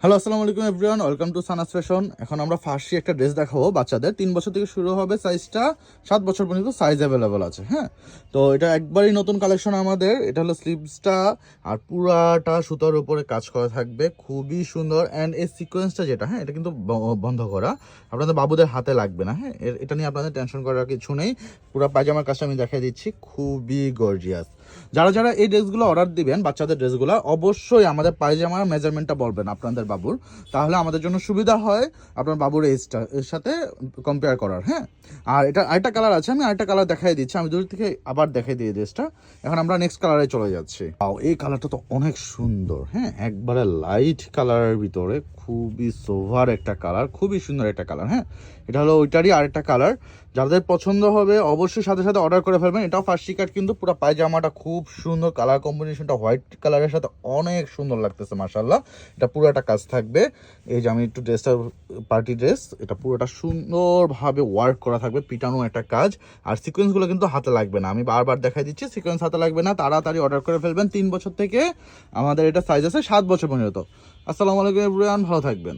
Hello, আসসালামু আলাইকুম everyone, welcome to Sana's fashion. এখন আমরা ফার্স্টই একটা ড্রেস দেখাবো বাচ্চাদের। 3 বছর থেকে শুরু হবে সাইজটা, 7 বছর পর্যন্ত সাইজ অ্যাভেলেবল আছে। হ্যাঁ, তো এটা একবারই নতুন কালেকশন আমাদের। এটা হলো স্লিভসটা, আর পুরাটা সুতার উপরে কাজ করা থাকবে, খুবই সুন্দর। অ্যান্ড এই সিকোয়েন্সটা যেটা, হ্যাঁ, এটা কিন্তু বন্ধ করা, আপনাদের বাবুদের হাতে লাগবে না। হ্যাঁ, এটা নিয়ে আপনাদের টেনশন করার কিছু নেই। পুরো পায়জামার কাজটা আমি দেখাই দিচ্ছি, খুবই গর্জিয়াস। যারা যারা এই ড্রেসগুলো অর্ডার দিবেন, বাচ্চাদের ড্রেসগুলো, অবশ্যই আমাদের পায়জামার মেজারমেন্টটা বলবেন আপনাদের বাবুর, তাহলে আমাদের জন্য সুবিধা হয় আপনার বাবুর এজটা এর সাথে কম্পেয়ার করার। হ্যাঁ, আর এটা আরেকটা কালার আছে, আমি আরেকটা কালার দেখাই দিচ্ছি। আমি দূর থেকে আবার দেখাই দিই ড্রেসটা। এখন আমরা নেক্সট কালারে চলে যাচ্ছি। এই কালারটা তো অনেক সুন্দর। হ্যাঁ, একবারে লাইট কালারের ভিতরে খুবই সোভার একটা কালার, খুবই সুন্দর একটা কালার। হ্যাঁ, এটা হলো ওইটারই আরেকটা কালার। যাদের পছন্দ হবে অবশ্যই সাথে সাথে অর্ডার করে ফেলবেন। এটাও ফার্স্ট কাট, কিন্তু পুরো পায়জামাটা খুব সুন্দর, কালার কম্বিনেশনটা হোয়াইট কালারের সাথে অনেক সুন্দর লাগতেছে মাশাআল্লাহ। এটা পুরোটা কাজ থাকবে। এই যে আমি একটু ড্রেসটা, পার্টি ড্রেস, এটা পুরোটা সুন্দরভাবে ওয়ার্ক করা থাকবে, পিটানো একটা কাজ। আর সিকোয়েন্সগুলো কিন্তু হাতে লাগবে না, আমি বারবার দেখাই দিচ্ছি, সিকোয়েন্স হাতে লাগবে না। তাড়াতাড়ি অর্ডার করে ফেলবেন। 3 বছর থেকে আমাদের এটা সাইজ আছে 7 বছর পর্যন্ত। আসসালামু আলাইকুম এভরিওয়ান, ভালো থাকবেন।